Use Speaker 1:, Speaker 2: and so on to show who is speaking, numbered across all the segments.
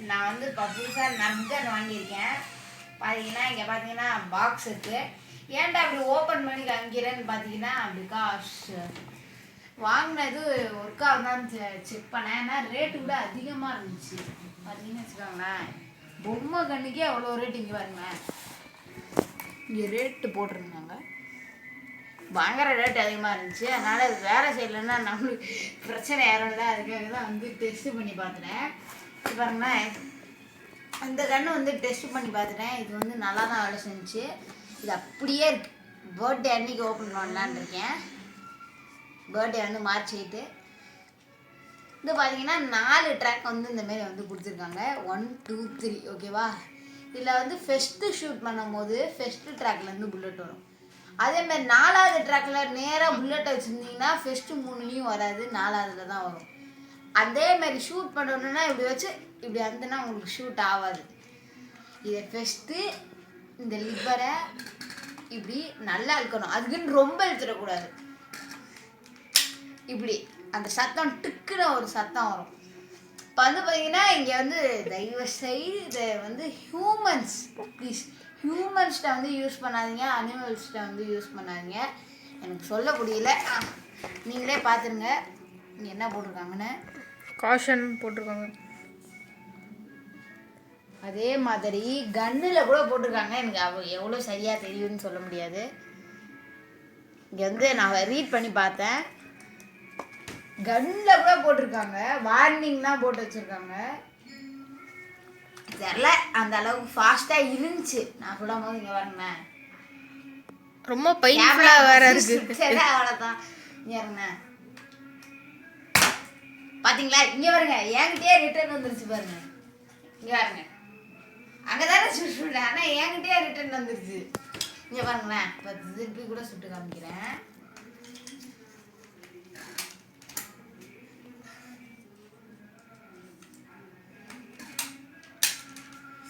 Speaker 1: நான் வந்து இப்போ புதுசாக நர்கன் வாங்கியிருக்கேன். பார்த்தீங்கன்னா இங்கே பார்த்தீங்கன்னா பாக்ஸ் இருக்குது. ஏன்டா அப்படி ஓப்பன் பண்ணி காமிக்கிறேன்னு பார்த்தீங்கன்னா பிகாஸ் வாங்கினது ஒர்க் ஆகுதான்னு செக் பண்ணேன். ஏன்னா ரேட்டு கூட அதிகமாக இருந்துச்சு. பார்த்தீங்கன்னு வச்சுக்கோங்களேன், பொம்மை கண்ணுக்கே அவ்வளோ ரேட்டு. இங்கே பாருங்க, இங்கே ரேட்டு போட்டிருந்தாங்க, பயங்கர ரேட் அதிகமாக இருந்துச்சு. அதனால் அது வேறு சைட்லன்னா நம்மளுக்கு பிரச்சனை யாரும் இல்லை. அதுக்காக தான் வந்து டெஸ்ட்டு பண்ணி பார்த்துட்டேன். இது பாருங்களேன், அந்த கன்று வந்து டெஸ்ட் பண்ணி பார்த்துட்டேன். இது வந்து நல்லா தான் வேலை செஞ்சுச்சு. இது அப்படியே இருக்குது. பர்த்டே அன்றைக்கி ஓப்பன் பண்ணலான்னு இருக்கேன். பர்த்டே வந்து மார்ச் 8. இது பார்த்தீங்கன்னா 4 ட்ராக் வந்து இந்தமாரி வந்து கொடுத்துருக்காங்க. 1 2 3 ஓகேவா. இதில் வந்து ஃபெஸ்ட்டு ஷூட் பண்ணும்போது ஃபெஸ்ட்டு ட்ராக்லேருந்து புல்லட் வரும். அதேமாதிரி 4வது ட்ராக்கில் நேராக புல்லட்டை வச்சுருந்தீங்கன்னா ஃபெஸ்ட்டு 3லேயும் வராது, 4வதுல தான் வரும். அதேமாதிரி ஷூட் பண்ணணுன்னா இப்படி வச்சு இப்படி வந்துன்னா உங்களுக்கு ஷூட் ஆகாது. இதை ஃபஸ்ட்டு இந்த லிப்பரை இப்படி நல்லா இழுக்கணும். அதுக்குன்னு ரொம்ப இழுத்துடக்கூடாது. இப்படி அந்த சத்தம் டிக்குன்னு ஒரு சத்தம் வரும். இப்போ வந்து பார்த்தீங்கன்னா இங்கே வந்து தயவு செய்து இதை வந்து ஹியூமன்ஸ் ப்ளீஸ் ஹியூமன்ஸ்கிட்ட வந்து யூஸ் பண்ணாதீங்க, அனிமல்ஸ்கிட்ட வந்து யூஸ் பண்ணாதீங்க. எனக்கு சொல்ல முடியல, நீங்களே பார்த்துருங்க. இங்கே என்ன போட்டிருக்காங்கன்னு
Speaker 2: காஷன் போட்டிருக்காங்க.
Speaker 1: அதே மாதிரி கன்னில் கூட போட்டிருக்காங்க. எனக்கு எவ்வளோ சரியாக தெரியுதுன்னு சொல்ல முடியாது. இங்கே வந்து நான் ரீட் பண்ணி பார்த்தேன், கன்னில் கூட போட்டிருக்காங்க. வார்னிங் தான் போட்டு வச்சுருக்காங்க. தெரில அந்த அளவுக்கு ஃபாஸ்ட்டாக இருந்துச்சு. நான் சொல்லும் போது இங்கே வரேண்ணே
Speaker 2: ரொம்ப பெயின்ஃபுல்லாக வேற இருக்கு.
Speaker 1: சரி அவ்வளோதான். இங்கே வரேண்ணே பார்த்தீங்களா, இங்கே வருங்க, என்கிட்டயே ரிட்டர்ன் வந்துருச்சு பாருங்க. இங்கே பாருங்க, அங்கே தானே சுட்டுவிட்டேன், ஆனால் என்கிட்டயே ரிட்டர்ன் வந்துருச்சு. இங்கே பாருங்களேன், இப்போ திருப்பி கூட சுட்டு காமிக்கிறேன்.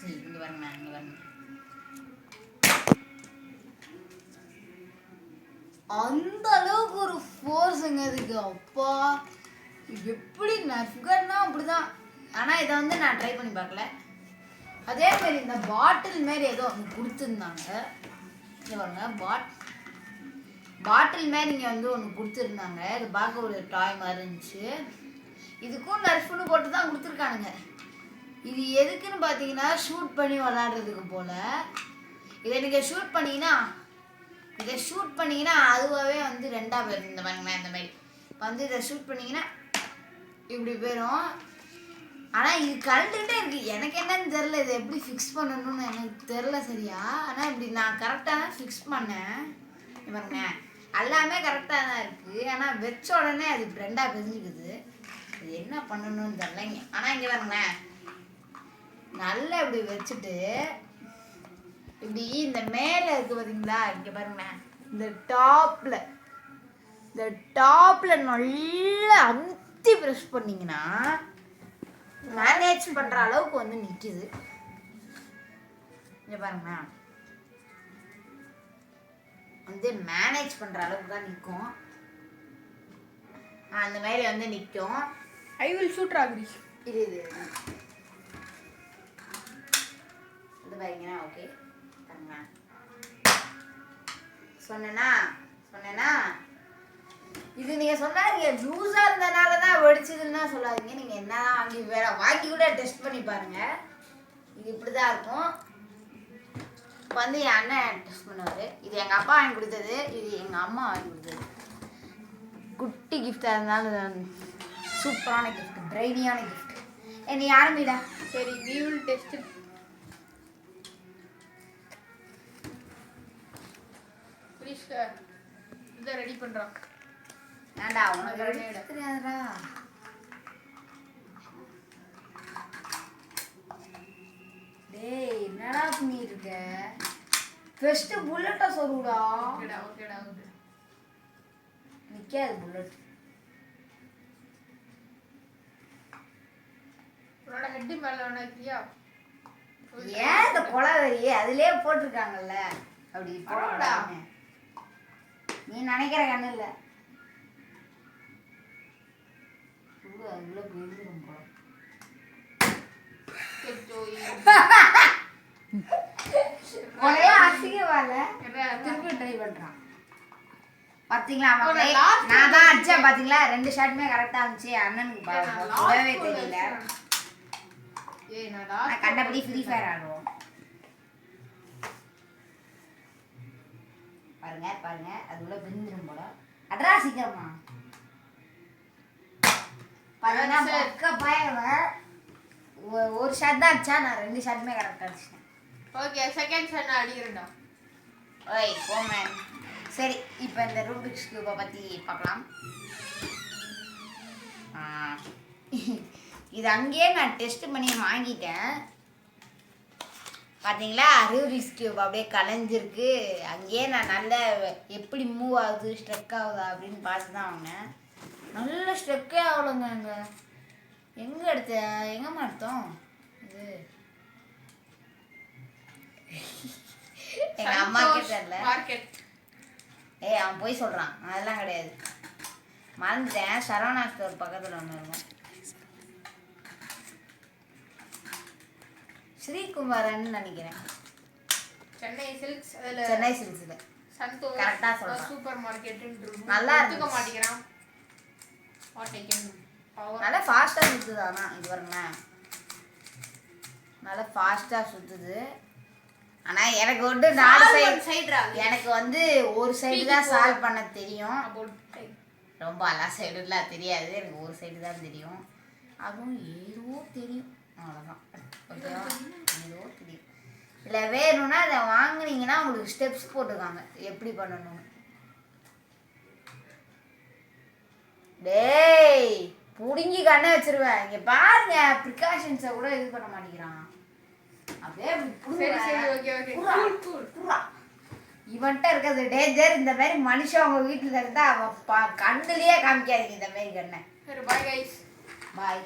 Speaker 1: சரி இங்கே பாருங்க, இங்கே பாருங்க, அந்த அளவுக்கு ஒரு ஃபோர்ஸுங்க இதுக்கு. அப்பா எப்படி நர்ஃப்கன்னா அப்படிதான். ஆனால் இதை வந்து நான் ட்ரை பண்ணி பார்க்கல. அதே மாதிரி இந்த பாட்டில் மாரி ஏதோ ஒன்று கொடுத்துருந்தாங்க. இங்கே பாருங்க, பாட்டில் மாரி இங்கே வந்து ஒன்று கொடுத்துருந்தாங்க. இது பார்க்க ஒரு டாய் மாதிரி இருந்துச்சு. இதுக்கும் நர்ஃப்னு போட்டு தான் கொடுத்துருக்கானுங்க. இது எதுக்குன்னு பார்த்தீங்கன்னா ஷூட் பண்ணி விளாடுறதுக்கு போல். இதை நீங்கள் ஷூட் பண்ணிங்கன்னா அதுவாகவே வந்து 2ஆக போயிடும். இந்த பாருங்களேன், இந்த மாதிரி வந்து இதை ஷூட் பண்ணிங்கன்னா இப்படி போயிடும். ஆனால் இது கழண்டுகிட்டே இருக்குது. எனக்கு என்னன்னு தெரில, இதை எப்படி ஃபிக்ஸ் பண்ணணும்னு எனக்கு தெரில சரியா. ஆனால் இப்படி நான் கரெக்டாக தான் ஃபிக்ஸ் பண்ணேன். பாருங்க, எல்லாமே கரெக்டாக தான் இருக்குது. ஆனால் வச்ச உடனே அது 2ஆக பிரிஞ்சுக்குது. இது என்ன பண்ணணும்னு தெரிலங்க. ஆனால் இங்கே பாருங்களேன், நல்லா இப்படி வச்சுட்டு இப்படி இந்த மேலே இருக்குது பார்த்தீங்களா, இங்கே பாருங்களேன், இந்த டாப்பில் நல்லா அமுத்தி ப்ரெஸ் பண்ணிங்கன்னா மேனேஜ் பண்ணுற அளவுக்கு வந்து நிற்கிது. இங்கே பாருங்க, வந்து மேனேஜ் பண்ணுற அளவுக்கு தான் நிற்கும். அந்த மாதிரி வந்து நிற்கும்.
Speaker 2: ஐ வில் ஷூட் ராகிரி.
Speaker 1: இது பாருங்கன்னா ஓகே பாருங்க. சொன்னேன்னா இது நீங்கள் சொல்லாதீங்க, லூஸாக இருந்தனால தான் வெடிச்சதுன்னு தான் சொல்லாதீங்க. நீங்கள் என்ன வாங்கி கூட டெஸ்ட் பண்ணி பாருங்கள். இது இப்படி தான் இருக்கும். இப்போ வந்து என் அண்ணன் டெஸ்ட் பண்ணுவார். இது எங்கள் அப்பா வாங்கி கொடுத்தது, இது எங்கள் அம்மா வாங்கி கொடுத்தது. குட்டி கிஃப்டாக இருந்தாலும் சூப்பரான கிஃப்ட், பிரைனியான கிஃப்ட். நீ ஆரம்பிடா.
Speaker 2: சரி, we will test it. Please இதை ரெடி பண்ணுறோம்.
Speaker 1: ஏண்டா உனக்கு ரெடி தெரியாதுடா. டேய் என்னடா பண்ணிட்டு இருக்க? ஃபர்ஸ்ட் புல்லட்டை சொருடா.
Speaker 2: ஓகேடா.
Speaker 1: நிக்காது புல்லட்.
Speaker 2: உன்னோட ஹெட் மேல வேணாக்கியா?
Speaker 1: ஏன் இந்த கொலவெறி அதுலயே போட்டிருக்காங்கல்ல, அப்படி போடா. நீ நினைக்கிற கண்ணு இல்லை. அதுக்குள்ள போயிருந்துடும் போல. ஒரே அசிங்கமால திருப்பி ட்ரை பண்றான். பாத்தீங்களா மக்களே, நான் தான் அடிச்சேன் பாத்தீங்களா, 2 ஷாட்டுமே கரெக்டா இருந்துச்சு. அண்ணனுக்கு சொல்லவே தெரியல. நான் கண்டபடி ஃப்ரீ ஃபயர் ஆடுவோம். பாருங்க பாருங்க, அது உள்ள விழுந்துரும் போல. அட்ரா சீக்கிரமா பாருங்க. பக்க பயவன் ஒரு ஷாட் தான் அடிச்சா, நான் 2 ஷாட்டுமே கரெக்டா அடிச்சேன்.
Speaker 2: ஓகே, செகண்ட் ஷாட் அடிக்கிறேன்டா.
Speaker 1: ஓய் போமேன். சரி, இப்போ இந்த ரூபிக்ஸ் கியூபை பற்றி பார்க்கலாம். இது அங்கேயே நான் டெஸ்ட் பண்ணி வாங்கிட்டேன். பார்த்தீங்களா, ரூபிக்ஸ் கியூப் அப்படியே கலைஞ்சிருக்கு. அங்கேயே நான் நல்ல எப்படி மூவ் ஆகுது, ஸ்ட்ரெக் ஆகுதா அப்படின்னு பார்த்து தான் வாங்கினேன். நல்ல ஸ்ட்ரெக்கே ஆகலைங்க. அங்கே எங்கே எங்கேம்மா எடுத்தோம் இது? எங்கள் அம்மாக்கே தெரியல. ஏய், அவன் போய் சொல்கிறான், அதெல்லாம் கிடையாது. மறந்துட்டேன். சரவணா ஸ்டோர் பக்கத்தில் ஒன்று இருக்கும். ஸ்ரீகுமாரன் நினைக்கிறேன்.
Speaker 2: சென்னை சில்க்ஸ்.
Speaker 1: சென்னை சில்க்ஸில்
Speaker 2: சந்தோஷ்
Speaker 1: கரெக்டாக சொல்கிறேன்.
Speaker 2: சூப்பர் மார்க்கெட்
Speaker 1: நல்லா
Speaker 2: இருக்க மாட்டேங்கிறான்.
Speaker 1: நல்லா ஃபாஸ்ட்டாக சுற்றுது. ஆனால் இது பாருங்களேன், நல்லா ஃபாஸ்ட்டாக சுற்றுது. ஆனால் எனக்கு வந்து 4 சைடு, எனக்கு வந்து ஒரு சைடு தான் சால்வ் பண்ண தெரியும். ரொம்ப எல்லா சைடுலாம் தெரியாது, எனக்கு ஒரு சைடு தான் தெரியும். அதுவும் ஏதோ தெரியும், அவ்வளோதான். ஓகேவா, ஏதோ தெரியும். இல்லை வேணும்னா அதை வாங்கினீங்கன்னா உங்களுக்கு ஸ்டெப்ஸ் போட்டுருக்காங்க எப்படி பண்ணணும்னு. டேய், புடுங்கி கண்ணை வச்சிருவேன். இங்கே பாருங்க, ப்ரிகாஷன்ஸை கூட இது பண்ண மாட்டேங்கிறான். அப்படியே இவன்ட்ட இருக்கிறது டேஞ்சர். இந்த மாதிரி மனுஷன் உங்க வீட்டுல இருந்தா அவன் கண்ணுலயே காமிக்காதீங்க இந்த மாதிரி கண்ணை.
Speaker 2: பாய் கைஸ்,
Speaker 1: பாய்.